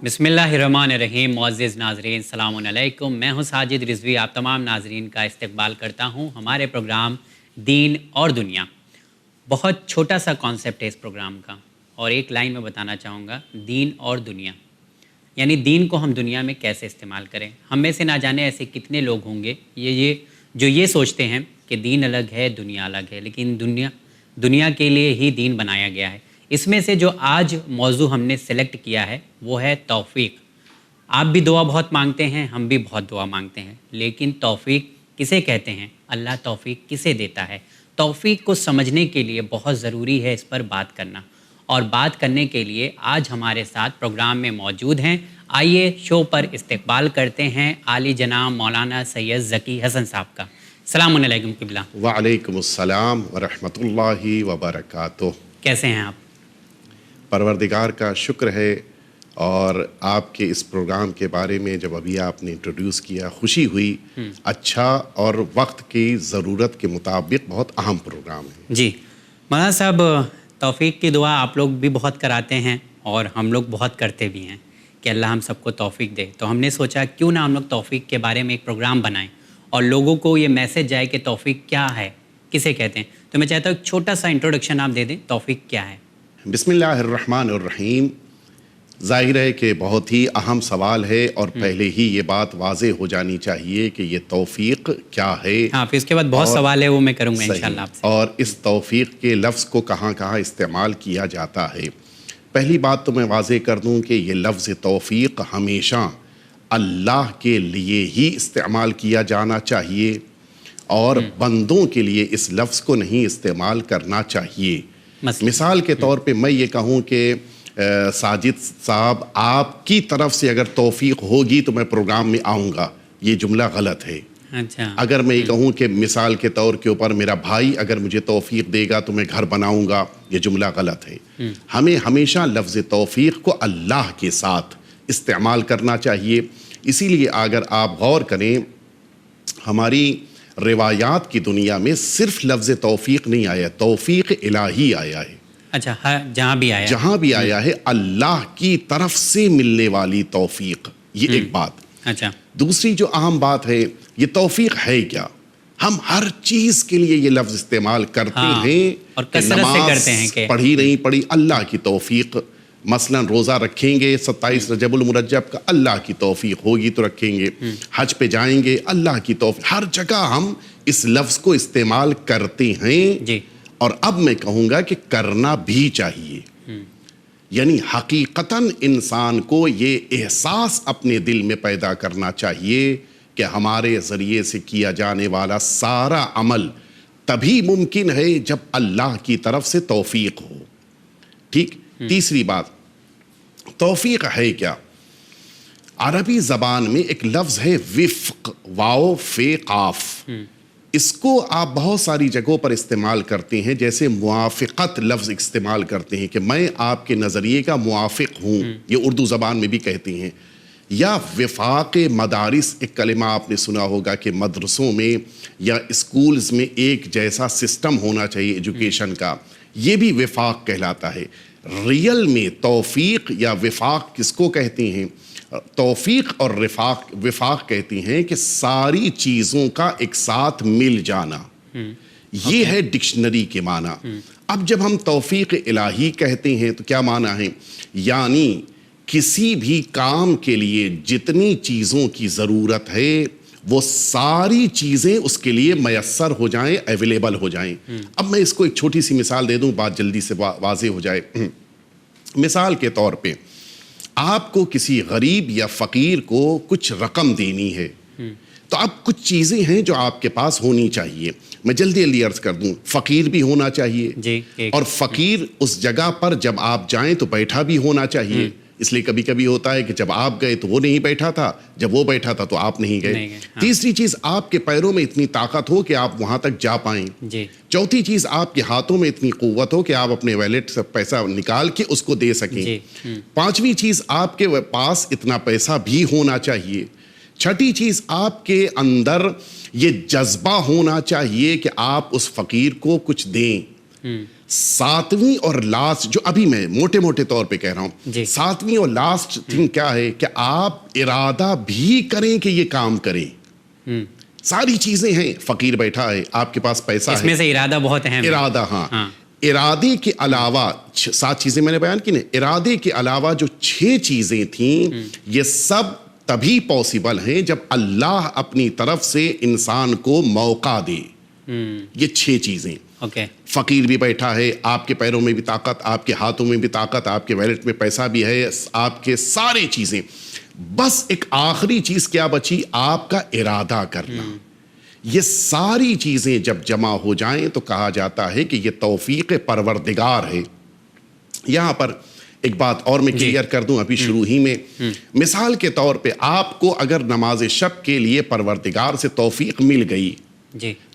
بسم اللہ الرحمن الرحیم. معزز ناظرین السلام علیکم. میں ہوں ساجد رضوی. آپ تمام ناظرین کا استقبال کرتا ہوں ہمارے پروگرام دین اور دنیا. بہت چھوٹا سا کانسیپٹ ہے اس پروگرام کا اور ایک لائن میں بتانا چاہوں گا. دین اور دنیا یعنی دین کو ہم دنیا میں کیسے استعمال کریں. ہم میں سے نہ جانے ایسے کتنے لوگ ہوں گے جو یہ سوچتے ہیں کہ دین الگ ہے دنیا الگ ہے، لیکن دنیا کے لیے ہی دین بنایا گیا ہے. اس میں سے جو آج موضوع ہم نے سلیکٹ کیا ہے وہ ہے توفیق. آپ بھی دعا بہت مانگتے ہیں، ہم بھی بہت دعا مانگتے ہیں، لیکن توفیق کسے کہتے ہیں؟ اللہ توفیق کسے دیتا ہے؟ توفیق کو سمجھنے کے لیے بہت ضروری ہے اس پر بات کرنا، اور بات کرنے کے لیے آج ہمارے ساتھ پروگرام میں موجود ہیں. آئیے شو پر استقبال کرتے ہیں عالی جناب مولانا سید ذکی حسن صاحب کا. السلام علیکم قبلہ. وعلیکم السلام ورحمۃ اللہ وبرکاتہ. کیسے ہیں آپ؟ پروردگار کا شکر ہے، اور آپ کے اس پروگرام کے بارے میں جب ابھی آپ نے انٹروڈیوس کیا خوشی ہوئی. اچھا اور وقت کی ضرورت کے مطابق بہت اہم پروگرام ہے. جی مولانا صاحب، توفیق کی دعا آپ لوگ بھی بہت کراتے ہیں اور ہم لوگ بہت کرتے بھی ہیں کہ اللہ ہم سب کو توفیق دے. تو ہم نے سوچا کیوں نہ ہم لوگ توفیق کے بارے میں ایک پروگرام بنائیں اور لوگوں کو یہ میسج جائے کہ توفیق کیا ہے، کسے کہتے ہیں. تو میں چاہتا ہوں ایک چھوٹا سا انٹروڈکشن آپ دے دیں، توفیق کیا ہے. بسم اللہ الرحمن الرحیم. ظاہر ہے کہ بہت ہی اہم سوال ہے، اور پہلے ہی یہ بات واضح ہو جانی چاہیے کہ یہ توفیق کیا ہے. ہاں، پھر اس کے بعد بہت سوال ہے وہ میں کروں گا انشاءاللہ آپ سے. اور اس توفیق کے لفظ کو کہاں کہاں استعمال کیا جاتا ہے. پہلی بات تو میں واضح کر دوں کہ یہ لفظ توفیق ہمیشہ اللہ کے لیے ہی استعمال کیا جانا چاہیے، اور بندوں کے لیے اس لفظ کو نہیں استعمال کرنا چاہیے. مثال کے طور پہ میں یہ کہوں کہ ساجد صاحب آپ کی طرف سے اگر توفیق ہوگی تو میں پروگرام میں آؤں گا، یہ جملہ غلط ہے. اچھا. اگر میں یہ کہوں کہ مثال کے طور کے اوپر میرا بھائی اگر مجھے توفیق دے گا تو میں گھر بناؤں گا، یہ جملہ غلط ہے. ہمیں ہمیشہ لفظ توفیق کو اللہ کے ساتھ استعمال کرنا چاہیے. اسی لیے اگر آپ غور کریں، ہماری روایات کی دنیا میں صرف لفظ توفیق نہیں آیا، توفیق الہی آیا ہے. اچھا، جہاں بھی آیا ہے اللہ کی طرف سے ملنے والی توفیق. یہ ایک بات. اچھا. دوسری جو اہم بات ہے، یہ توفیق ہے کیا. ہم ہر چیز کے لیے یہ لفظ استعمال کرتے ہیں، اور کثرت سے کرتے ہیں کہ پڑھی نہیں پڑھی اللہ کی توفیق. مثلا روزہ رکھیں گے 27 رجب المرجب کا، اللہ کی توفیق ہوگی تو رکھیں گے. حج پہ جائیں گے، اللہ کی توفیق. ہر جگہ ہم اس لفظ کو استعمال کرتے ہیں. جی. اور اب میں کہوں گا کہ کرنا بھی چاہیے. یعنی حقیقتاً انسان کو یہ احساس اپنے دل میں پیدا کرنا چاہیے کہ ہمارے ذریعے سے کیا جانے والا سارا عمل تبھی ممکن ہے جب اللہ کی طرف سے توفیق ہو. ٹھیک. تیسری بات، توفیق ہے کیا. عربی زبان میں ایک لفظ ہے وفق، واو فے قاف. اس کو آپ بہت ساری جگہوں پر استعمال کرتے ہیں، جیسے موافقت لفظ استعمال کرتے ہیں کہ میں آپ کے نظریے کا موافق ہوں، یہ اردو زبان میں بھی کہتے ہیں. یا وفاق مدارس، ایک کلمہ آپ نے سنا ہوگا کہ مدرسوں میں یا اسکولز میں ایک جیسا سسٹم ہونا چاہیے ایجوکیشن کا، یہ بھی وفاق کہلاتا ہے. ریل میں توفیق یا وفاق کس کو کہتے ہیں؟ توفیق اور وفاق کہتی ہیں کہ ساری چیزوں کا ایک ساتھ مل جانا. یہ ہے ڈکشنری کے معنی. اب جب ہم توفیق الہی کہتے ہیں تو کیا معنی ہے؟ یعنی کسی بھی کام کے لیے جتنی چیزوں کی ضرورت ہے وہ ساری چیزیں اس کے لیے میسر ہو جائیں، اویلیبل ہو جائیں. اب میں اس کو ایک چھوٹی سی مثال دے دوں، بات جلدی سے واضح ہو جائے. مثال کے طور پہ آپ کو کسی غریب یا فقیر کو کچھ رقم دینی ہے، تو اب کچھ چیزیں ہیں جو آپ کے پاس ہونی چاہیے. میں جلدی عرض کر دوں، فقیر بھی ہونا چاہیے، اور فقیر اس جگہ پر جب آپ جائیں تو بیٹھا بھی ہونا چاہیے. اس لیے کبھی کبھی ہوتا ہے کہ جب آپ گئے تو وہ نہیں بیٹھا تھا، جب وہ بیٹھا تھا تو آپ نہیں گئے. تیسری چیز، آپ کے پیروں میں اتنی طاقت ہو کہ آپ وہاں تک جا پائیں. چوتھی چیز، آپ کے ہاتھوں میں اتنی قوت ہو کہ آپ اپنے ویلٹ سے پیسہ نکال کے اس کو دے سکیں. پانچویں چیز، آپ کے پاس اتنا پیسہ بھی ہونا چاہیے. چھٹی چیز، آپ کے اندر یہ جذبہ ہونا چاہیے کہ آپ اس فقیر کو کچھ دیں. ساتویں اور لاسٹ جو ابھی میں موٹے موٹے طور پہ کہہ رہا ہوں جی. ساتویں اور لاسٹ تھنگ کیا ہے کہ آپ ارادہ بھی کریں کہ یہ کام کریں. ساری چیزیں ہیں, فقیر بیٹھا ہے, آپ کے پاس پیسہ ہے, اس میں سے ارادہ بہت اہم ہے. ارادہ, ہاں, ارادے کے علاوہ 7 چیزیں میں نے بیان کی نا, ارادے کے علاوہ جو 6 چیزیں تھیں یہ سب تبھی پاسبل ہیں جب اللہ اپنی طرف سے انسان کو موقع دے. یہ 6 چیزیں. فقیر بھی بیٹھا ہے, آپ کے پیروں میں بھی طاقت, آپ کے ہاتھوں میں بھی طاقت, آپ کے ویلٹ میں پیسہ بھی ہے, آپ کے سارے چیزیں, بس ایک آخری چیز کیا بچی, آپ کا ارادہ کرنا. یہ ساری چیزیں جب جمع ہو جائیں تو کہا جاتا ہے کہ یہ توفیق پروردگار ہے. یہاں پر ایک بات اور میں کلیئر کر دوں ابھی شروع ہی میں, مثال کے طور پہ آپ کو اگر نماز شب کے لیے پروردگار سے توفیق مل گئی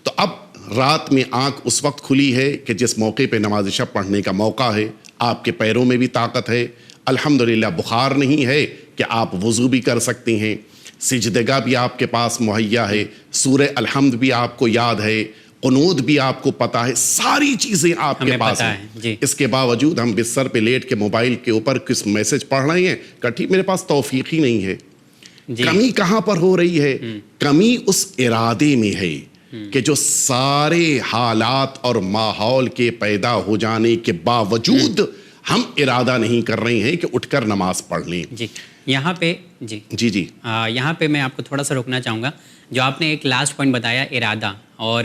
تو اب رات میں آنکھ اس وقت کھلی ہے کہ جس موقع پہ نماز شب پڑھنے کا موقع ہے, آپ کے پیروں میں بھی طاقت ہے, الحمدللہ بخار نہیں ہے کہ آپ وضو بھی کر سکتے ہیں, سجدگاہ بھی آپ کے پاس مہیا ہے, سورہ الحمد بھی آپ کو یاد ہے, قنوت بھی آپ کو پتہ ہے, ساری چیزیں آپ کے پاس ہیں. اس کے باوجود ہم بستر پہ لیٹ کے موبائل کے اوپر کس میسج پڑھ رہے ہیں, کٹھی میرے پاس توفیق ہی نہیں ہے. کمی کہاں پر ہو رہی ہے, کمی اس ارادے میں ہے کہ جو سارے حالات اور ماحول کے پیدا ہو جانے کے باوجود ہم ارادہ نہیں کر رہے ہیں کہ اٹھ کر نماز پڑھ لیں. یہاں پہ یہاں پہ میں آپ کو تھوڑا سا روکنا چاہوں گا. جو آپ نے ایک لاسٹ پوائنٹ بتایا ارادہ, اور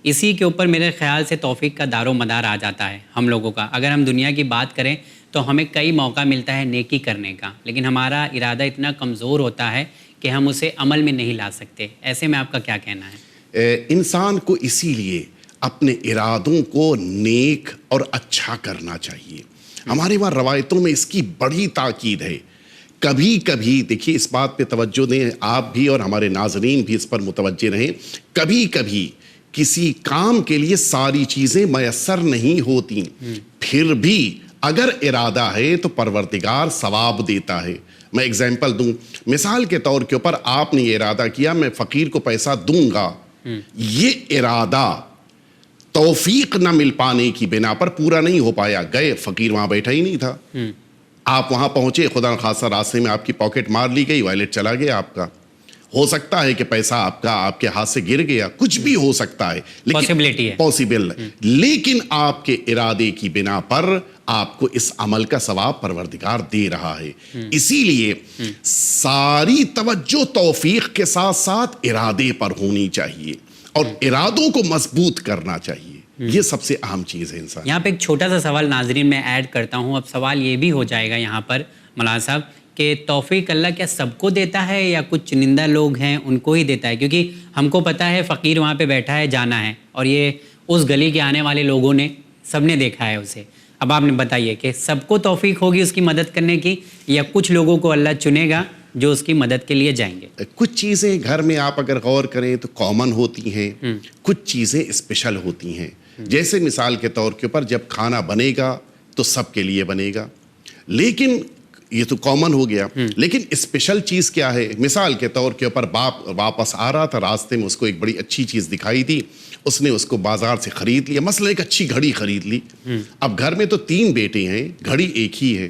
اسی کے اوپر میرے خیال سے توفیق کا دار و مدار آ جاتا ہے ہم لوگوں کا. اگر ہم دنیا کی بات کریں تو ہمیں کئی موقع ملتا ہے نیکی کرنے کا, لیکن ہمارا ارادہ اتنا کمزور ہوتا ہے کہ ہم اسے عمل میں نہیں لا سکتے. ایسے میں آپ کا کیا کہنا ہے؟ انسان کو اسی لیے اپنے ارادوں کو نیک اور اچھا کرنا چاہیے. ہمارے وہاں روایتوں میں اس کی بڑی تاکید ہے. کبھی کبھی دیکھیے, اس بات پہ توجہ دیں, آپ بھی اور ہمارے ناظرین بھی اس پر متوجہ رہیں, کبھی کبھی کسی کام کے لیے ساری چیزیں میسر نہیں ہوتی, پھر بھی اگر ارادہ ہے تو پروردگار ثواب دیتا ہے. میں ایگزامپل دوں, مثال کے طور کے اوپر آپ نے یہ ارادہ کیا میں فقیر کو پیسہ دوں گا, یہ ارادہ توفیق نہ مل پانے کی بنا پر پورا نہیں ہو پایا. گئے, فقیر وہاں بیٹھا ہی نہیں تھا, آپ وہاں پہنچے, خدا نخواستہ راستے میں آپ کی پاکٹ مار لی گئی, وائلٹ چلا گیا آپ کا. ہو سکتا ہے کہ پیسہ آپ کے ہاتھ سے گر گیا, کچھ بھی ہو سکتا ہے, پاسبل, لیکن آپ کے ارادے کی بنا پر آپ کو اس عمل کا ثواب پروردگار دے رہا ہے. اسی لیے ساری توجہ توفیق کے ساتھ ساتھ ارادے پر ہونی چاہیے اور ارادوں کو مضبوط کرنا چاہیے. یہ سب سے اہم چیز ہے انسان. یہاں پہ ایک چھوٹا سا سوال ناظرین میں ایڈ کرتا ہوں. اب سوال یہ بھی ہو جائے گا یہاں پر مولانا صاحب کہ توفیق اللہ کیا سب کو دیتا ہے یا کچھ چنندہ لوگ ہیں ان کو ہی دیتا ہے؟ کیونکہ ہم کو پتہ ہے فقیر وہاں پہ بیٹھا ہے, جانا ہے, اور یہ اس گلی کے آنے والے لوگوں نے سب نے دیکھا ہے اسے. اب آپ نے بتائیے کہ سب کو توفیق ہوگی اس کی مدد کرنے کی, یا کچھ لوگوں کو اللہ چنے گا جو اس کی مدد کے لیے جائیں گے؟ کچھ چیزیں گھر میں آپ اگر غور کریں تو کامن ہوتی ہیں, کچھ چیزیں اسپیشل ہوتی ہیں. جیسے مثال کے طور کے اوپر جب کھانا بنے گا تو سب کے لیے بنے گا, لیکن یہ تو کامن ہو گیا. لیکن اسپیشل چیز کیا ہے؟ مثال کے طور کے اوپر باپ واپس آ رہا تھا, راستے میں اس کو ایک بڑی اچھی چیز دکھائی تھی, اس نے اس کو بازار سے خرید لیا. مثلا ایک اچھی گھڑی خرید لی. اب گھر میں تو 3 بیٹے ہیں, گھڑی ایک ہی ہے,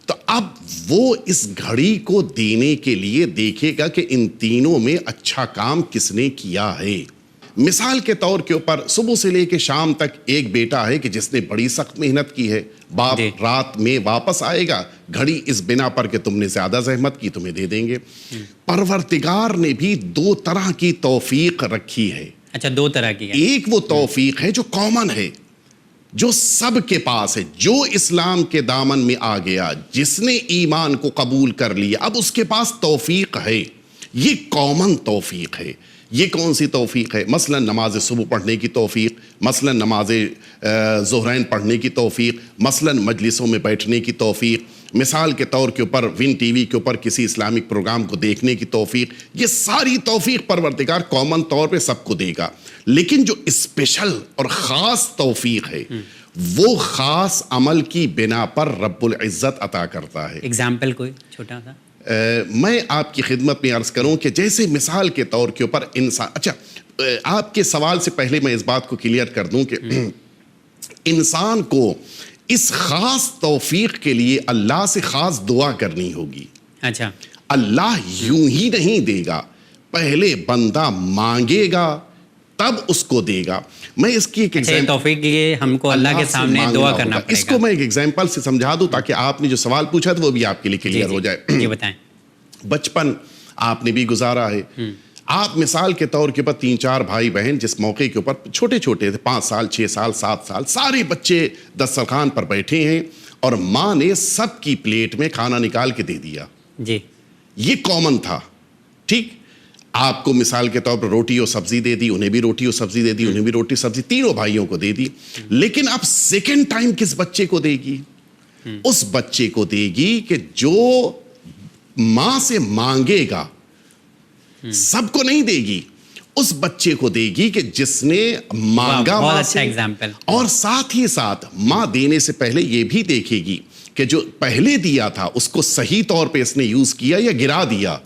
تو اب وہ اس گھڑی کو دینے کے لیے دیکھے گا کہ ان تینوں میں اچھا کام کس نے کیا ہے. مثال کے طور کے اوپر صبح سے لے کے شام تک ایک بیٹا ہے کہ جس نے بڑی سخت محنت کی ہے, باپ رات میں واپس آئے گا, گھڑی اس بنا پر کہ تم نے زیادہ زحمت کی تمہیں دے دیں گے. پروردگار نے بھی 2 طرح کی توفیق رکھی ہے. اچھا, 2 طرح کی. ایک وہ توفیق ہے جو کامن ہے, جو سب کے پاس ہے, جو اسلام کے دامن میں آ گیا, جس نے ایمان کو قبول کر لیا, اب اس کے پاس توفیق ہے. یہ کامن توفیق ہے. یہ کون سی توفیق ہے؟ مثلا نماز صبح پڑھنے کی توفیق, مثلا نماز ظہرین پڑھنے کی توفیق, مثلا مجلسوں میں بیٹھنے کی توفیق, مثال کے طور کے اوپر ون ٹی وی کے اوپر کسی اسلامک پروگرام کو دیکھنے کی توفیق. یہ ساری توفیق پروردگار کامن طور پہ سب کو دے گا, لیکن جو اسپیشل اور خاص توفیق ہے وہ خاص عمل کی بنا پر رب العزت عطا کرتا ہے. ایگزامپل کوئی چھوٹا سا میں آپ کی خدمت میں عرض کروں کہ جیسے مثال کے طور کے اوپر انسان, اچھا آپ کے سوال سے پہلے میں اس بات کو کلیئر کر دوں کہ انسان کو اس خاص توفیق کے لیے اللہ سے خاص دعا کرنی ہوگی. اچھا, اللہ یوں ہی نہیں دے گا, پہلے بندہ مانگے گا تب اس کو دے گا. میں اس کی ایک ایگزامپل, توفیق کے لیے ہم کو اللہ کے سامنے دعا کرنا پڑے گا. اس کو میں ایک ایگزامپل سے سمجھا دوں تاکہ آپ نے جو سوال پوچھا تھا وہ بھی آپ کے لیے کلیئر ہو جائے. جی بتائیں. بچپن آپ نے بھی گزارا ہے. آپ مثال کے طور کے اوپر 3-4 بھائی بہن جس موقع کے اوپر چھوٹے چھوٹے تھے, 5 سال 6 سال 7 سال, سارے بچے دسترخوان پر بیٹھے ہیں اور ماں نے سب کی پلیٹ میں کھانا نکال کے دے دیا. جی, یہ کامن تھا. ٹھیک, آپ کو مثال کے طور پر روٹی اور سبزی دے دی, انہیں بھی روٹی اور سبزی دے دی, انہیں بھی روٹی سبزی, تینوں بھائیوں کو دے دی. لیکن اب سیکنڈ ٹائم کس بچے کو دے گی؟ اس بچے کو دے گی کہ جو ماں سے مانگے گا. سب کو نہیں دے گی, اس بچے کو دے گی کہ جس نے مانگا ماں سے. اور ساتھ ہی ساتھ ماں دینے سے پہلے یہ بھی دیکھے گی کہ جو پہلے دیا تھا اس کو صحیح طور پہ اس نے یوز کیا یا گرا دیا.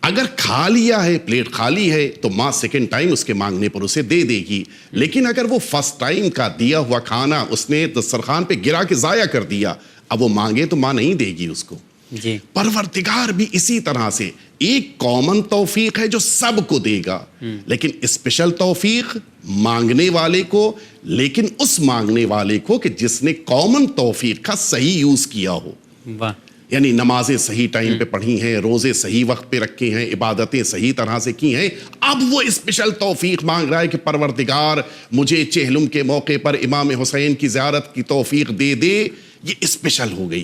اگر کھا لیا ہے, پلیٹ خالی ہے, تو ماں سیکنڈ ٹائم اس کے مانگنے پر اسے دے دے گی. لیکن اگر وہ فرسٹ ٹائم کا دیا ہوا کھانا اس نے دسترخوان پہ گرا کے ضائع کر دیا, اب وہ مانگے تو ماں نہیں دے گی اس کو. جی, پروردگار بھی اسی طرح سے ایک کامن توفیق ہے جو سب کو دے گا, لیکن اسپیشل توفیق مانگنے والے کو, لیکن اس مانگنے والے کو کہ جس نے کامن توفیق کا صحیح یوز کیا ہو. واہ, یعنی نمازیں صحیح ٹائم پہ پڑھی ہیں, روزے صحیح وقت پہ رکھے ہیں, عبادتیں صحیح طرح سے کی ہیں. اب وہ اسپیشل توفیق مانگ رہا ہے کہ پروردگار مجھے چہلم کے موقع پر امام حسین کی زیارت کی توفیق دے دے. یہ اسپیشل ہو گئی.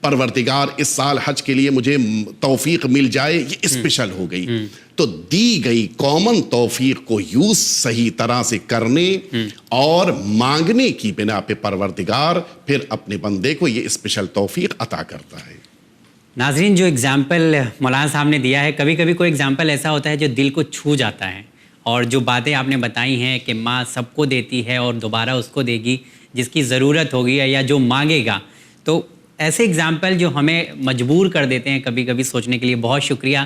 پروردگار اس سال حج کے لیے مجھے توفیق مل جائے, یہ اسپیشل ہو گئی. تو دی گئی کامن توفیق کو یوز صحیح طرح سے کرنے اور مانگنے کی بنا پہ پروردگار پھر اپنے بندے کو یہ اسپیشل توفیق عطا کرتا ہے. ناظرین, جو اگزامپل مولانا صاحب نے دیا ہے, کبھی کبھی کوئی اگزامپل ایسا ہوتا ہے جو دل کو چھو جاتا ہے, اور جو باتیں آپ نے بتائی ہیں کہ ماں سب کو دیتی ہے اور دوبارہ اس کو دے گی جس کی ضرورت ہوگی یا جو مانگے گا, تو ایسے اگزامپل جو ہمیں مجبور کر دیتے ہیں کبھی کبھی سوچنے کے لیے. بہت شکریہ,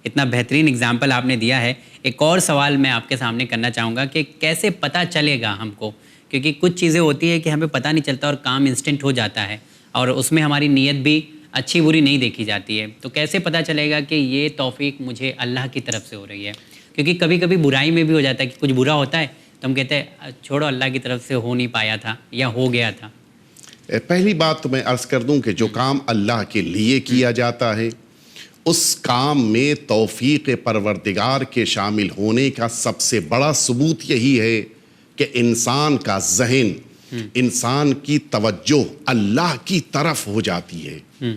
اتنا بہترین اگزامپل آپ نے دیا ہے. ایک اور سوال میں آپ کے سامنے کرنا چاہوں گا کہ کیسے پتہ چلے گا ہم کو, کیونکہ کچھ چیزیں ہوتی ہیں کہ ہمیں پتہ نہیں چلتا اور کام انسٹنٹ ہو جاتا ہے اور اس میں ہماری نیت بھی اچھی بری نہیں دیکھی جاتی ہے. تو کیسے پتہ چلے گا کہ یہ توفیق مجھے اللہ کی طرف سے ہو رہی ہے؟ کیونکہ کبھی کبھی برائی میں بھی ہو جاتا ہے کہ کچھ برا ہوتا ہے تو ہم کہتے ہیں چھوڑو, اللہ کی طرف سے ہو نہیں پایا تھا یا ہو گیا تھا. پہلی بات تو میں عرض کر دوں کہ جو کام اللہ کے لیے کیا جاتا ہے اس کام میں توفیق پروردگار کے شامل ہونے کا سب سے بڑا ثبوت یہی ہے کہ انسان کا ذہن, انسان کی توجہ اللہ کی طرف ہو جاتی ہے.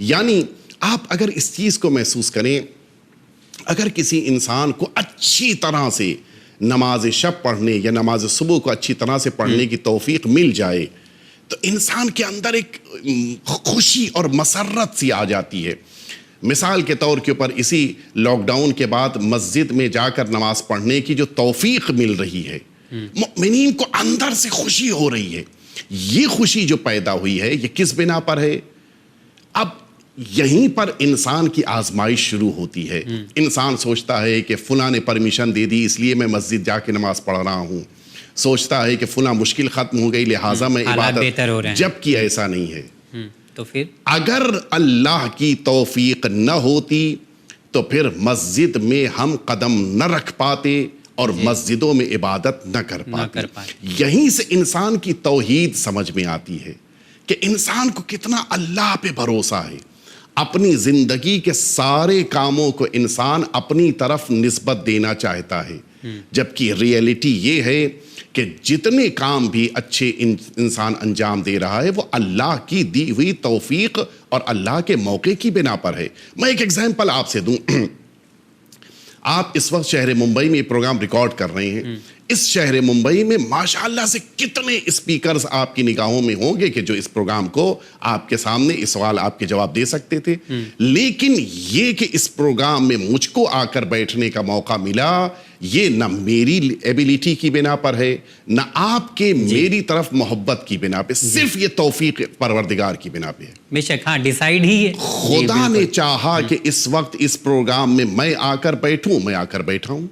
یعنی آپ اگر اس چیز کو محسوس کریں, اگر کسی انسان کو اچھی طرح سے نماز شب پڑھنے یا نماز صبح کو اچھی طرح سے پڑھنے کی توفیق مل جائے تو انسان کے اندر ایک خوشی اور مسرت سی آ جاتی ہے. مثال کے طور کے اوپر اسی لاک ڈاؤن کے بعد مسجد میں جا کر نماز پڑھنے کی جو توفیق مل رہی ہے, مؤمنین کو اندر سے خوشی ہو رہی ہے. یہ خوشی جو پیدا ہوئی ہے یہ کس بنا پر ہے؟ اب یہیں پر انسان کی آزمائش شروع ہوتی ہے. انسان سوچتا ہے کہ فلاں نے پرمیشن دے دی اس لیے میں مسجد جا کے نماز پڑھ رہا ہوں, سوچتا ہے کہ فلاں مشکل ختم ہو گئی لہٰذا میں عبادت, جبکہ ایسا نہیں ہے. تو پھر اگر اللہ کی توفیق نہ ہوتی تو پھر مسجد میں ہم قدم نہ رکھ پاتے اور مسجدوں میں عبادت نہ کر پاتے. یہیں سے انسان کی توحید سمجھ میں آتی ہے کہ انسان کو کتنا اللہ پہ بھروسہ ہے. اپنی زندگی کے سارے کاموں کو انسان اپنی طرف نسبت دینا چاہتا ہے, جبکہ ریئلٹی یہ ہے کہ جتنے کام بھی اچھے انسان انجام دے رہا ہے وہ اللہ کی دی ہوئی توفیق اور اللہ کے موقع کی بنا پر ہے. میں ایک ایگزامپل آپ سے دوں. آپ اس وقت شہر ممبئی میں یہ پروگرام ریکارڈ کر رہے ہیں. اس شہر ممبئی میں ماشاءاللہ سے کتنے اسپیکرز آپ کی نگاہوں میں ہوں گے کہ جو اس پروگرام کو آپ کے سامنے اس سوال آپ کے جواب دے سکتے تھے. لیکن یہ کہ اس پروگرام میں مجھ کو آ کر بیٹھنے کا موقع ملا یہ نہ میری ایبیلٹی کی بنا پر ہے، نہ آپ کے میری طرف محبت کی بنا پہ، صرف یہ توفیق پروردگار کی بنا پہ ہے۔ بے شک، ہاں ڈیسائیڈ ہی ہے۔ خدا نے چاہا کہ اس وقت اس پروگرام میں آ کر بیٹھوں، میں آ کر بیٹھا ہوں۔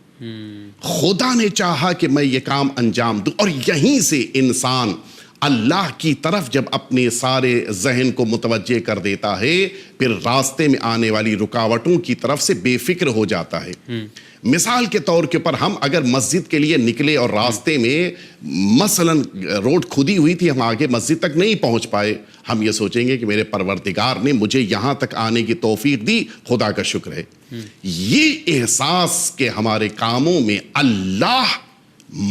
خدا نے چاہا کہ میں یہ کام انجام دوں، اور یہیں سے انسان اللہ کی طرف جب اپنے سارے ذہن کو متوجہ کر دیتا ہے، پھر راستے میں آنے والی رکاوٹوں کی طرف سے بے فکر ہو جاتا ہے۔ مثال کے طور کے پر ہم اگر مسجد کے لیے نکلے اور راستے میں مثلا روڈ کھدی ہوئی تھی، ہم آگے مسجد تک نہیں پہنچ پائے، ہم یہ سوچیں گے کہ میرے پروردگار نے مجھے یہاں تک آنے کی توفیق دی، خدا کا شکر ہے۔ یہ احساس کہ ہمارے کاموں میں اللہ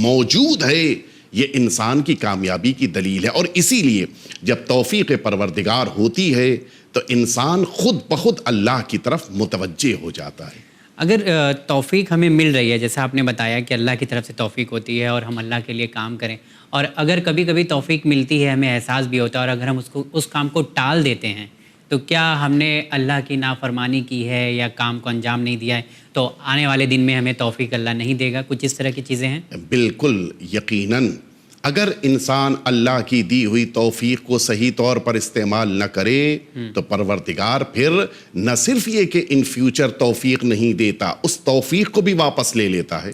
موجود ہے، یہ انسان کی کامیابی کی دلیل ہے، اور اسی لیے جب توفیق پروردگار ہوتی ہے تو انسان خود بخود اللہ کی طرف متوجہ ہو جاتا ہے۔ اگر توفیق ہمیں مل رہی ہے، جیسے آپ نے بتایا کہ اللہ کی طرف سے توفیق ہوتی ہے اور ہم اللہ کے لیے کام کریں، اور اگر کبھی کبھی توفیق ملتی ہے، ہمیں احساس بھی ہوتا ہے، اور اگر ہم اس کام کو ٹال دیتے ہیں تو کیا ہم نے اللہ کی نافرمانی کی ہے یا کام کو انجام نہیں دیا ہے، تو آنے والے دن میں ہمیں توفیق اللہ نہیں دے گا؟ کچھ اس طرح کی چیزیں ہیں؟ بالکل یقیناً، اگر انسان اللہ کی دی ہوئی توفیق کو صحیح طور پر استعمال نہ کرے تو پروردگار پھر نہ صرف یہ کہ ان فیوچر توفیق نہیں دیتا، اس توفیق کو بھی واپس لے لیتا ہے۔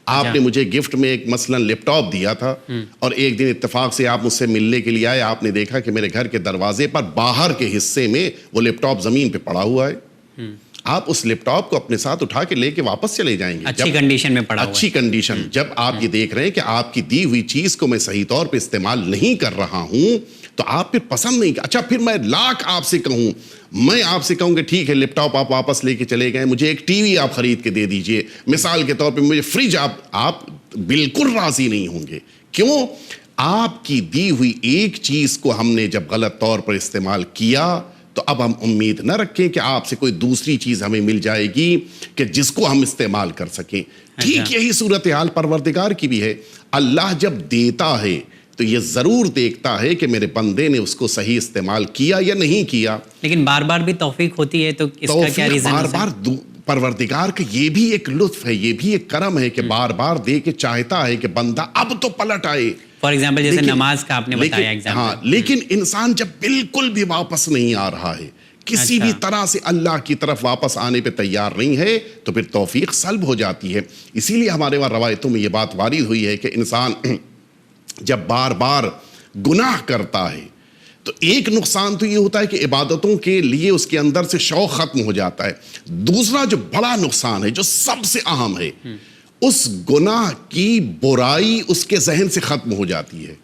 آپ نے مجھے گفٹ میں ایک مثلا لیپ ٹاپ دیا تھا، اور ایک دن اتفاق سے آپ مجھ سے ملنے کے لیے آئے، آپ نے دیکھا کہ میرے گھر کے دروازے پر باہر کے حصے میں وہ لیپ ٹاپ زمین پہ پڑا ہوا ہے۔ آپ اس لیپ ٹاپ کو اپنے ساتھ اٹھا کے لے کے واپس چلے جائیں گے، اچھی کنڈیشن میں پڑا ہوا ہے۔ اچھی کنڈیشن۔ جب آپ یہ دیکھ رہے ہیں کہ آپ کی دی ہوئی چیز کو میں صحیح طور پہ استعمال نہیں کر رہا ہوں، تو آپ پھر پسند نہیں، اچھا پھر میں لاکھ آپ سے کہوں، میں آپ سے کہوں کہ ٹھیک ہے لیپ ٹاپ آپ واپس لے کے چلے گئے، مجھے ایک ٹی وی آپ خرید کے دے دیجئے، مثال کے طور پہ مجھے فریج، آپ بالکل راضی نہیں ہوں گے۔ کیوں؟ آپ کی دی ہوئی ایک چیز کو ہم نے جب غلط طور پر استعمال کیا، تو اب ہم امید نہ رکھیں کہ آپ سے کوئی دوسری چیز ہمیں مل جائے گی کہ جس کو ہم استعمال کر سکیں۔ ٹھیک یہی صورتحال پروردگار کی بھی ہے۔ اللہ جب دیتا ہے تو یہ ضرور دیکھتا ہے کہ میرے بندے نے اس کو صحیح استعمال کیا یا نہیں کیا۔ لیکن بار بار بھی توفیق ہوتی ہے، تو اس کا کیا ریزن ہے؟ بار بار پروردگار کا یہ بھی ایک لطف ہے، یہ بھی ایک کرم ہے کہ بار بار دے کے چاہتا ہے کہ بندہ اب تو پلٹ آئے۔ فار ایگزامپل جیسے نماز کا آپ نے بتایا ایگزامپل۔ ہاں، لیکن انسان جب بالکل بھی واپس نہیں آ رہا ہے، کسی بھی طرح سے اللہ کی طرف واپس آنے پہ تیار نہیں ہے، تو پھر توفیق سلب ہو جاتی ہے۔ اسی لیے ہمارے وہاں روایتوں میں یہ بات وارد ہوئی ہے کہ انسان جب بار بار گناہ کرتا ہے تو ایک نقصان تو یہ ہوتا ہے کہ عبادتوں کے لیے اس کے اندر سے شوق ختم ہو جاتا ہے۔ دوسرا جو بڑا نقصان ہے، جو سب سے اہم ہے، اس گناہ کی برائی اس کے ذہن سے ختم ہو جاتی ہے۔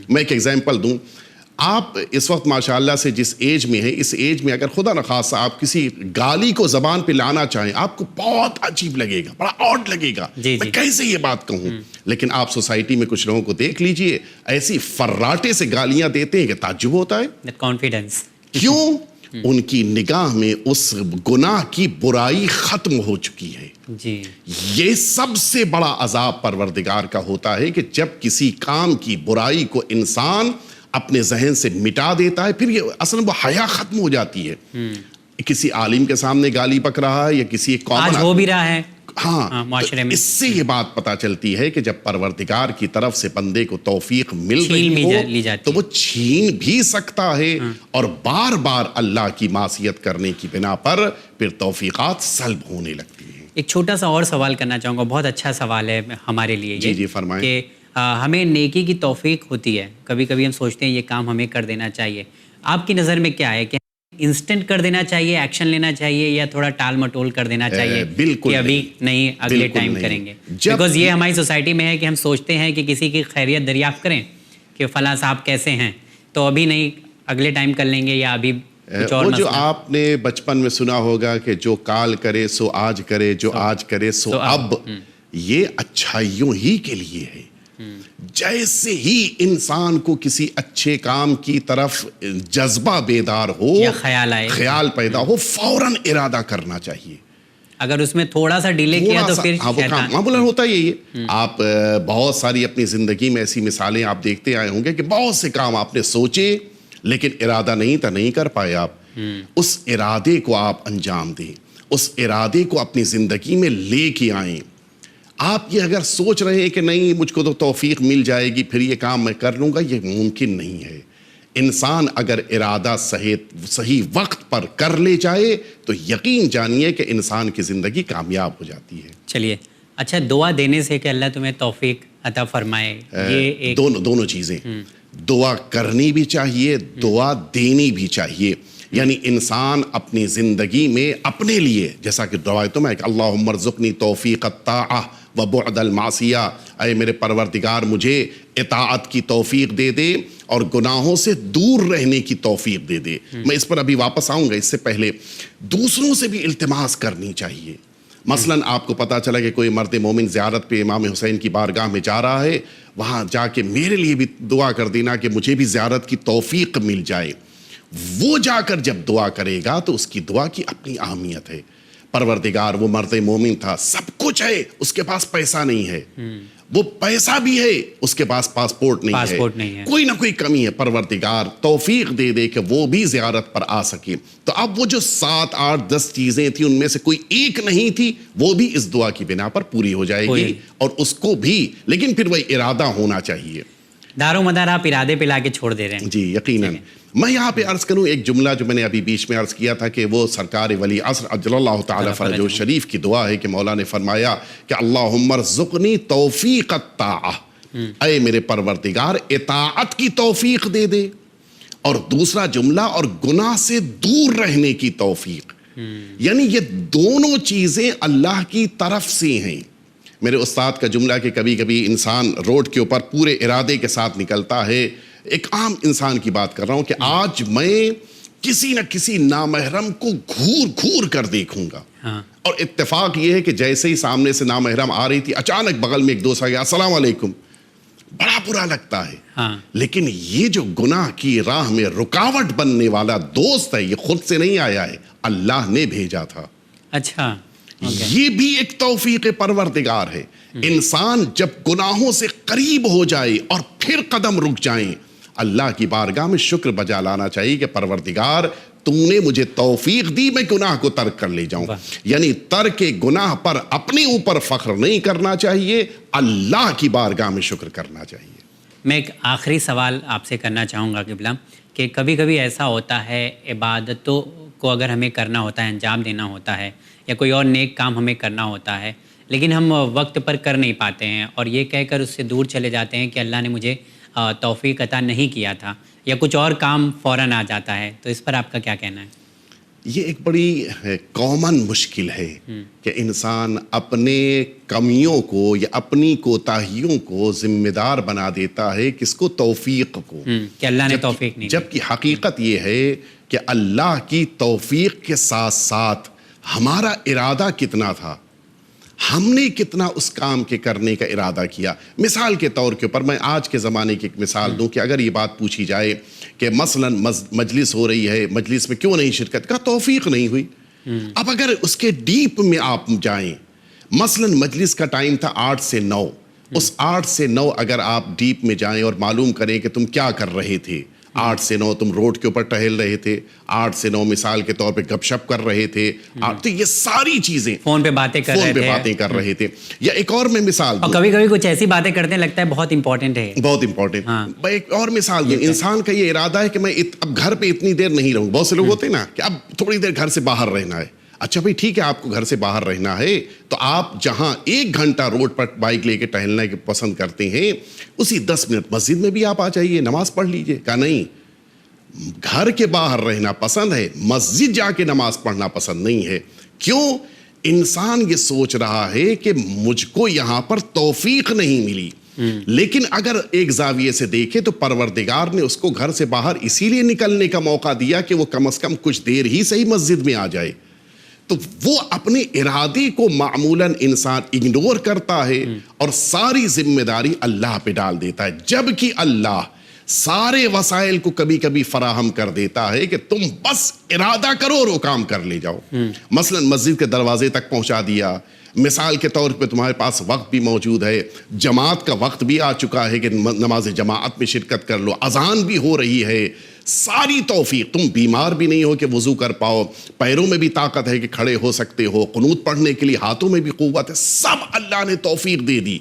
میں ایک ایگزامپل دوں، آپ اس وقت ماشاءاللہ سے جس ایج میں ہے، اس ایج میں اگر خدا نخواستہ آپ کسی گالی کو زبان پہ لانا چاہیں، آپ کو بہت عجیب لگے گا، بڑا آڈ لگے گا، میں کیسے یہ بات کہوں۔ لیکن آپ سوسائٹی میں کچھ لوگوں کو دیکھ لیجئے، ایسی فراٹے سے گالیاں دیتے ہیں کہ تعجب ہوتا ہے۔ کانفیڈنس۔ کیوں؟ ان کی نگاہ میں اس گناہ کی برائی ختم ہو چکی ہے۔ جی، یہ سب سے بڑا عذاب پروردگار کا ہوتا ہے کہ جب کسی کام کی برائی کو انسان اپنے ذہن سے مٹا دیتا ہے، پھر یہ اصل میں وہ حیا ختم ہو جاتی ہے۔ کسی عالم کے سامنے گالی پک رہا ہے یا کسی ایک آج ہو بھی رہا ہے ہاں معاشرے میں، اس سے یہ بات پتہ چلتی ہے کہ جب پروردگار کی طرف سے بندے کو توفیق مل رہی ہو تو وہ چھین بھی سکتا ہے، اور بار بار اللہ کی معصیت کرنے کی بنا پر پھر توفیقات سلب ہونے لگتی ہیں۔ ایک چھوٹا سا اور سوال کرنا چاہوں گا، بہت اچھا سوال ہے ہمارے لیے۔ جی فرمائیں۔ کہ ہمیں نیکی کی توفیق ہوتی ہے، کبھی کبھی ہم سوچتے ہیں یہ کام ہمیں کر دینا چاہیے، آپ کی نظر میں کیا ہے کہ انسٹنٹ کر دینا چاہیے، ایکشن لینا چاہیے، یا تھوڑا ٹال مٹول کر دینا چاہیے کہ ابھی نہیں اگلے ٹائم کریں گے؟ بیکاز یہ ہماری سوسائٹی میں ہے کہ ہم سوچتے ہیں کہ کسی کی خیریت دریافت کریں کہ فلاں صاحب کیسے ہیں، تو ابھی نہیں اگلے ٹائم کر لیں گے، یا ابھی کچھ اور۔ وہ جو آپ نے بچپن میں سنا ہوگا کہ جو کال کرے سو آج کرے، جو آج کرے سو اب، یہ اچھائیوں ہی کے لیے ہے۔ جیسے ہی انسان کو کسی اچھے کام کی طرف جذبہ بیدار ہو یا خیال پیدا ہو، فوراً ارادہ کرنا چاہیے۔ اگر اس میں تھوڑا سا ڈیلے کیا تو پھر معمولاً ہوتا یہی ہے۔ آپ بہت ساری اپنی زندگی میں ایسی مثالیں آپ دیکھتے آئے ہوں گے کہ بہت سے کام آپ نے سوچے لیکن ارادہ نہیں تھا، نہیں کر پائے آپ۔ اس ارادے کو آپ انجام دیں، اس ارادے کو اپنی زندگی میں لے کے آئیں۔ آپ یہ اگر سوچ رہے ہیں کہ نہیں مجھ کو تو توفیق مل جائے گی پھر یہ کام میں کر لوں گا، یہ ممکن نہیں ہے. انسان اگر ارادہ صحیح وقت پر کر لے جائے تو یقین جانیے کہ انسان کی زندگی کامیاب ہو جاتی ہے. چلیے اچھا، دعا دینے سے کہ اللہ تمہیں توفیق عطا فرمائے، یہ ایک دونوں چیزیں، دعا کرنی بھی چاہیے، دعا دینی بھی چاہیے. یعنی انسان اپنی زندگی میں اپنے لیے، جیسا کہ روایتوں میں کہ اللہم ارزقنی توفیق الطاعہ و بعد المعصیہ، اے میرے پروردگار مجھے اطاعت کی توفیق دے دے اور گناہوں سے دور رہنے کی توفیق دے دے. میں اس پر ابھی واپس آؤں گا، اس سے پہلے دوسروں سے بھی التماس کرنی چاہیے. مثلاً آپ کو پتہ چلا کہ کوئی مرد مومن زیارت پہ امام حسین کی بارگاہ میں جا رہا ہے، وہاں جا کے میرے لیے بھی دعا کر دینا کہ مجھے بھی زیارت کی توفیق مل جائے. وہ جا کر جب دعا کرے گا تو اس کی دعا کی اپنی اہمیت ہے. پروردگار، وہ مرد مومن تھا، سب کچھ ہے، اس کے پاس پیسہ نہیں ہے، وہ پیسہ بھی ہے، اس کے پاس پاسپورٹ نہیں ہے، کوئی نہ کوئی کمی ہے. پروردگار توفیق دے دے کہ وہ بھی زیارت پر آ سکے. تو اب وہ جو 7 8 10 چیزیں تھیں ان میں سے کوئی ایک نہیں تھی، وہ بھی اس دعا کی بنا پر پوری ہو جائے گی. اور اس کو بھی، لیکن پھر وہ ارادہ ہونا چاہیے. دار و مدار آپ ارادے پہ لا کے چھوڑ دے رہے ہیں. جی یقیناً. میں یہاں پہ عرض کروں ایک جملہ جو میں نے ابھی بیچ میں عرض کیا تھا کہ وہ سرکار ولی عصر اجل اللہ تعالی فرجہ شریف کی دعا ہے کہ مولا نے فرمایا کہ اللہم ارزقنی توفیق الطاعہ، اے میرے پروردگار اطاعت کی توفیق دے دے. اور دوسرا جملہ، اور گناہ سے دور رہنے کی توفیق. یعنی یہ دونوں چیزیں اللہ کی طرف سے ہیں. میرے استاد کا جملہ کہ کبھی کبھی انسان روڈ کے اوپر پورے ارادے کے ساتھ نکلتا ہے. ایک عام انسان کی بات کر رہا ہوں کہ آج میں کسی نہ کسی نامحرم کو گھور گھور کر دیکھوں گا. اور اتفاق یہ ہے کہ جیسے ہی سامنے سے نامحرم آ رہی تھی، اچانک بغل میں ایک دوست آ گیا، السلام علیکم. بڑا برا لگتا ہے. لیکن یہ جو گناہ کی راہ میں رکاوٹ بننے والا دوست ہے، یہ خود سے نہیں آیا ہے، اللہ نے بھیجا تھا. اچھا، یہ بھی ایک توفیق پروردگار ہے. انسان جب گناہوں سے قریب ہو جائے اور پھر قدم رک جائیں، اللہ کی بارگاہ میں شکر بجا لانا چاہیے کہ پروردگار تم نے مجھے توفیق دی، میں گناہ کو ترک کر لے جاؤں. یعنی ترک گناہ پر اپنے اوپر فخر نہیں کرنا چاہیے، اللہ کی بارگاہ میں شکر کرنا چاہیے. میں ایک آخری سوال آپ سے کرنا چاہوں گا قبلہ، کہ کبھی کبھی ایسا ہوتا ہے عبادتوں کو اگر ہمیں کرنا ہوتا ہے، انجام دینا ہوتا ہے، یا کوئی اور نیک کام ہمیں کرنا ہوتا ہے، لیکن ہم وقت پر کر نہیں پاتے ہیں اور یہ کہہ کر اس سے دور چلے جاتے ہیں کہ اللہ نے مجھے توفیق عطا نہیں کیا تھا، یا کچھ اور کام فوراً آ جاتا ہے. تو اس پر آپ کا کیا کہنا ہے؟ یہ ایک بڑی کامن مشکل ہے کہ انسان اپنے کمیوں کو یا اپنی کوتاہیوں کو ذمہ دار بنا دیتا ہے کس کو؟ توفیق کو، کہ اللہ نے توفیق نہیں. جبکہ حقیقت یہ ہے کہ اللہ کی توفیق کے ساتھ ساتھ ہمارا ارادہ کتنا تھا، ہم نے کتنا اس کام کے کرنے کا ارادہ کیا. مثال کے طور کے اوپر میں آج کے زمانے کی ایک مثال دوں کہ اگر یہ بات پوچھی جائے کہ مثلاً مجلس ہو رہی ہے، مجلس میں کیوں نہیں شرکت کا؟ توفیق نہیں ہوئی. اب اگر اس کے ڈیپ میں آپ جائیں، مثلاً مجلس کا ٹائم تھا 8 سے 9، اس 8 سے 9 اگر آپ ڈیپ میں جائیں اور معلوم کریں کہ تم کیا کر رہے تھے. 8 سے 9 تم روڈ کے اوپر ٹہل رہے تھے، 8 سے 9 مثال کے طور پہ گپ شپ کر رہے تھے، تو یہ ساری چیزیں فون پہ باتیں کر رہے تھے. یا ایک اور میں مثال دوں، کبھی کبھی کچھ ایسی باتیں کرتے ہیں لگتا ہے بہت امپورٹنٹ ہے، بہت امپورٹنٹ. میں ایک اور مثال دوں، انسان کا یہ ارادہ ہے کہ میں اب گھر پہ اتنی دیر نہیں رہوں. بہت سے لوگ ہوتے ہیں نا کہ اب تھوڑی دیر گھر سے باہر رہنا ہے. اچھا بھائی ٹھیک ہے، آپ کو گھر سے باہر رہنا ہے تو آپ جہاں 1 گھنٹہ روڈ پر بائک لے کے ٹہلنا کے پسند کرتے ہیں، اسی 10 منٹ مسجد میں بھی آپ آ جائیے، نماز پڑھ لیجئے. کہا نہیں، گھر کے باہر رہنا پسند ہے، مسجد جا کے نماز پڑھنا پسند نہیں ہے. کیوں؟ انسان یہ سوچ رہا ہے کہ مجھ کو یہاں پر توفیق نہیں ملی. لیکن اگر ایک زاویے سے دیکھے تو پروردگار نے اس کو گھر سے باہر اسی لیے نکلنے کا موقع دیا کہ وہ کم از کم کچھ دیر ہی صحیح مسجد میں آ جائے. تو وہ اپنے ارادے کو معمولاً انسان اگنور کرتا ہے اور ساری ذمہ داری اللہ پہ ڈال دیتا ہے، جبکہ اللہ سارے وسائل کو کبھی کبھی فراہم کر دیتا ہے کہ تم بس ارادہ کرو اور وہ کام کر لے جاؤ. مثلا مسجد کے دروازے تک پہنچا دیا، مثال کے طور پہ تمہارے پاس وقت بھی موجود ہے, جماعت کا وقت بھی آ چکا ہے کہ نماز جماعت میں شرکت کر لو, اذان بھی ہو رہی ہے, ساری توفیق, تم بیمار بھی نہیں ہو کہ وضو کر پاؤ, پیروں میں بھی طاقت ہے کہ کھڑے ہو سکتے ہو, قنوت پڑھنے کے لیے ہاتھوں میں بھی قوت ہے, سب اللہ نے توفیق دے دی.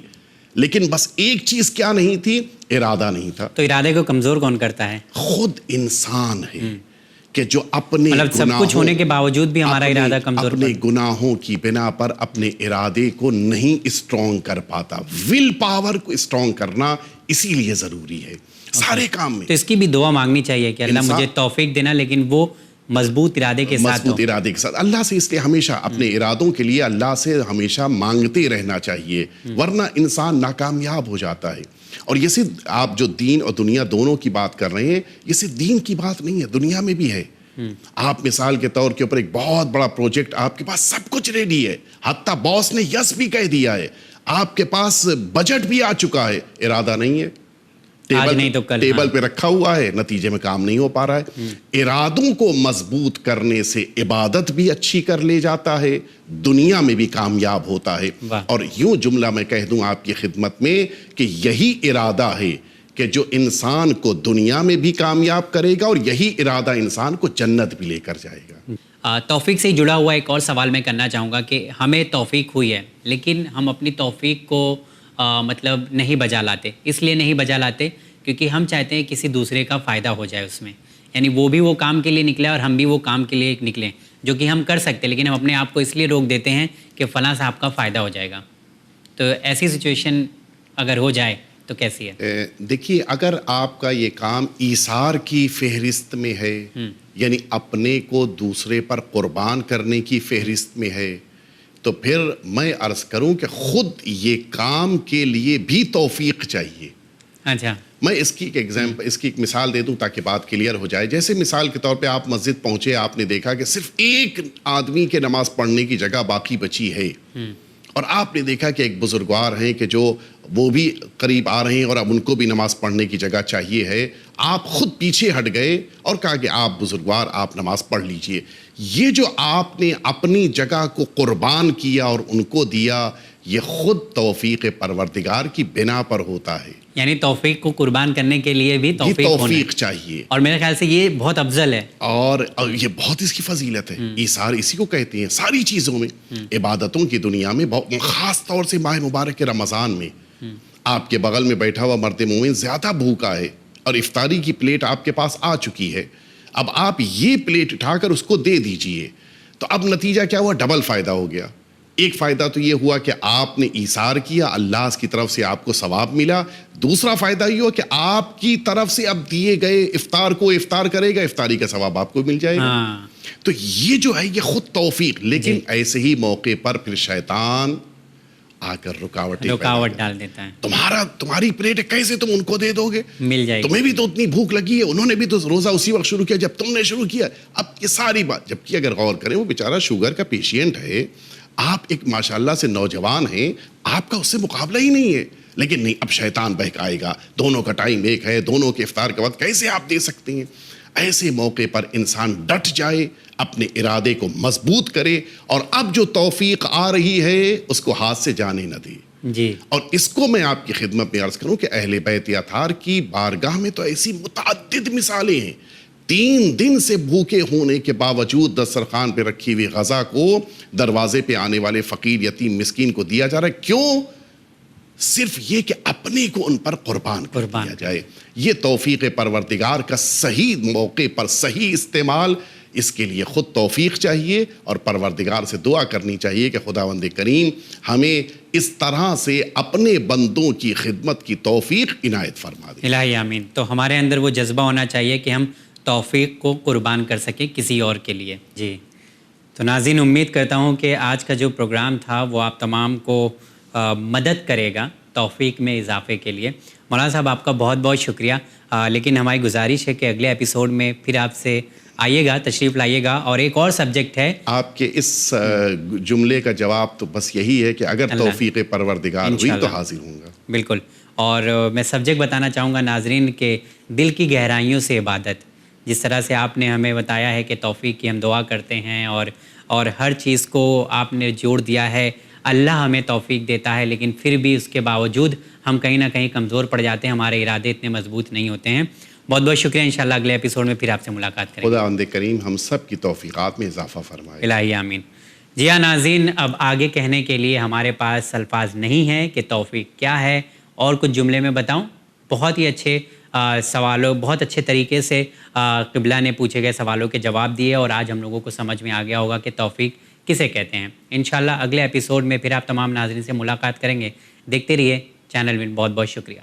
لیکن بس ایک چیز کیا نہیں تھی, ارادہ نہیں تھا. تو ارادے کو کمزور کون کرتا ہے؟ خود انسان ہے کہ جو اپنے مطلب سب کچھ ہونے کے باوجود بھی ہمارا ارادہ کمزور اپنے گناہوں کی بنا پر اپنے ارادے کو نہیں اسٹرانگ کر پاتا. ول پاور کو اسٹرانگ کرنا اسی لیے ضروری ہے سارے کام میں. تو اس کی بھی دعا مانگنی چاہیے کہ اللہ مجھے توفیق دینا, لیکن وہ مضبوط ارادے کے ساتھ. مضبوط ارادے کے ساتھ اللہ سے, اس لیے ہمیشہ اپنے ارادوں کے لیے اللہ سے ہمیشہ مانگتے رہنا چاہیے, ورنہ انسان ناکامیاب ہو جاتا ہے. اور یہ صرف آپ جو دین اور دنیا دونوں کی بات کر رہے ہیں, یہ صرف دین کی بات نہیں ہے, دنیا میں بھی ہے. آپ مثال کے طور کے اوپر ایک بہت بڑا پروجیکٹ, آپ کے پاس سب کچھ ریڈی ہے, حتیٰ باس نے یس بھی کہہ دیا ہے, آپ کے پاس بجٹ بھی آ چکا ہے, ارادہ نہیں ہے, ٹیبل پہ رکھا ہوا ہے, نتیجے میں کام نہیں ہو پا رہا ہے. ارادوں کو مضبوط کرنے سے عبادت بھی اچھی کر لے جاتا ہے, دنیا میں بھی کامیاب ہوتا ہے. اور یوں جملہ میں کہہ دوں آپ کی خدمت میں کہ یہی ارادہ ہے کہ جو انسان کو دنیا میں بھی کامیاب کرے گا, اور یہی ارادہ انسان کو جنت بھی لے کر جائے گا. توفیق سے جڑا ہوا ایک اور سوال میں کرنا چاہوں گا کہ ہمیں توفیق ہوئی ہے, لیکن ہم اپنی توفیق کو مطلب نہیں بجا لاتے. اس لیے نہیں بجا لاتے کیونکہ ہم چاہتے ہیں کسی دوسرے کا فائدہ ہو جائے اس میں, یعنی وہ بھی وہ کام کے لیے نکلے اور ہم بھی وہ کام کے لیے نکلیں, جو کہ ہم کر سکتے, لیکن ہم اپنے آپ کو اس لیے روک دیتے ہیں کہ فلاں صاحب کا فائدہ ہو جائے گا. تو ایسی سچویشن اگر ہو جائے تو کیسی ہے؟ دیکھیے, اگر آپ کا یہ کام ایثار کی فہرست میں ہے, یعنی اپنے کو دوسرے پر قربان کرنے کی فہرست میں ہے, تو پھر میں عرض کروں کہ خود یہ کام کے لیے بھی توفیق چاہیے. اچھا, میں اس کی ایک مثال دے دوں تاکہ بات کلیئر ہو جائے. جیسے مثال کے طور پہ آپ مسجد پہنچے, آپ نے دیکھا کہ صرف ایک آدمی کے نماز پڑھنے کی جگہ باقی بچی ہے, اور آپ نے دیکھا کہ ایک بزرگوار ہیں کہ جو وہ بھی قریب آ رہے ہیں اور اب ان کو بھی نماز پڑھنے کی جگہ چاہیے ہے. آپ خود پیچھے ہٹ گئے اور کہا کہ آپ بزرگوار, آپ نماز پڑھ لیجئے. یہ جو آپ نے اپنی جگہ کو قربان کیا اور ان کو دیا, یہ خود توفیق پروردگار کی بنا پر ہوتا ہے. یعنی توفیق کو قربان کرنے کے لیے بھی توفیق چاہیے, اور میرے خیال سے یہ بہت افضل ہے, اور یہ بہت اس کی فضیلت ہے. ایثار اسی کو کہتے ہیں ساری چیزوں میں, عبادتوں کی دنیا میں, خاص طور سے ماہ مبارک کے رمضان میں. آپ کے بغل میں بیٹھا ہوا مرد مومن زیادہ بھوکا ہے اور افطاری کی پلیٹ آپ کے پاس آ چکی ہے, اب آپ یہ پلیٹ اٹھا کر اس کو دے دیجئے, تو اب نتیجہ کیا ہوا, ڈبل فائدہ ہو گیا. ایک فائدہ تو یہ ہوا کہ آپ نے ایثار کیا, اللہ کی طرف سے آپ کو ثواب ملا. دوسرا فائدہ یہ ہوا کہ آپ کی طرف سے اب دیے گئے افطار کو افطار کرے گا, افطاری کا ثواب آپ کو مل جائے گا. تو یہ جو ہے یہ خود توفیق. لیکن ایسے ہی موقع پر پھر شیطان آ کر رکاوٹ ڈال دیتا ہے. تمہاری پلیٹ کیسے تم ان کو دے دو گے, مل جائے گی, تمہیں بھی تو اتنی بھوک لگی ہے, انہوں نے بھی تو روزہ اسی وقت شروع کیا جب تم نے شروع کیا. اب یہ ساری بات, جبکہ اگر غور کریں وہ بیچارہ شوگر کا پیشنٹ ہے, آپ ایک ماشاءاللہ سے نوجوان ہیں, آپ کا اس سے مقابلہ ہی نہیں ہے, لیکن نہیں, اب شیطان بہکائے گا, دونوں کا ٹائم ایک ہے, دونوں کے افطار کا وقت کیسے آپ دے سکتے ہیں. ایسے موقع پر انسان ڈٹ جائے, اپنے ارادے کو مضبوط کرے, اور اب جو توفیق آ رہی ہے اس کو ہاتھ سے جانے نہ دے. جی, اور اس کو میں آپ کی خدمت میں عرض کروں کہ اہل بیت اطہار کی بارگاہ میں تو ایسی متعدد مثالیں ہیں. 3 دن سے بھوکے ہونے کے باوجود دسترخوان پہ رکھی ہوئی غذا کو دروازے پہ آنے والے فقیر یتیم مسکین کو دیا جا رہا ہے. کیوں؟ صرف یہ کہ اپنے کو ان پر قربان کر دیا جائے. یہ توفیق پروردگار کا صحیح موقع پر صحیح استعمال, اس کے لیے خود توفیق چاہیے, اور پروردگار سے دعا کرنی چاہیے کہ خداوند کریم ہمیں اس طرح سے اپنے بندوں کی خدمت کی توفیق عنایت فرما دے. الہی آمین. تو ہمارے اندر وہ جذبہ ہونا چاہیے کہ ہم توفیق کو قربان کر سکیں کسی اور کے لیے. جی, تو ناظرین, امید کرتا ہوں کہ آج کا جو پروگرام تھا وہ آپ تمام کو مدد کرے گا توفیق میں اضافے کے لیے. مولانا صاحب, آپ کا بہت بہت شکریہ, لیکن ہماری گزارش ہے کہ اگلے ایپیسوڈ میں پھر آپ سے آئیے گا, تشریف لائیے گا, اور ایک اور سبجیکٹ ہے. آپ کے اس جملے کا جواب تو بس یہی ہے کہ اگر توفیق پروردگار ہوئی تو حاضر ہوں گا. بالکل, اور میں سبجیکٹ بتانا چاہوں گا ناظرین کہ دل کی گہرائیوں سے عبادت. جس طرح سے آپ نے ہمیں بتایا ہے کہ توفیق کی ہم دعا کرتے ہیں, اور ہر چیز کو آپ نے جوڑ دیا ہے اللہ ہمیں توفیق دیتا ہے، لیکن پھر بھی اس کے باوجود ہم کہیں نہ کہیں کمزور پڑ جاتے ہیں، ہمارے ارادے اتنے مضبوط نہیں ہوتے ہیں۔ بہت بہت شکریہ، انشاءاللہ اگلے ایپیسوڈ میں پھر آپ سے ملاقات کریں گے۔ خداوند کریم ہم سب کی توفیقات میں اضافہ فرمائے۔ الہی آمین۔ جی ہاں ناظرین، اب آگے کہنے کے لیے ہمارے پاس الفاظ نہیں ہیں کہ توفیق کیا ہے، اور کچھ جملے میں بتاؤں؟ بہت ہی اچھے سوالوں، بہت اچھے طریقے سے قبلہ نے پوچھے گئے سوالوں کے جواب دیے، اور آج ہم لوگوں کو سمجھ میں آ گیا ہوگا کہ توفیق کسے کہتے ہیں۔ انشاءاللہ اگلے ایپیسوڈ میں پھر آپ تمام ناظرین سے ملاقات کریں گے۔ دیکھتے رہیے چینل ون۔ بہت بہت شکریہ۔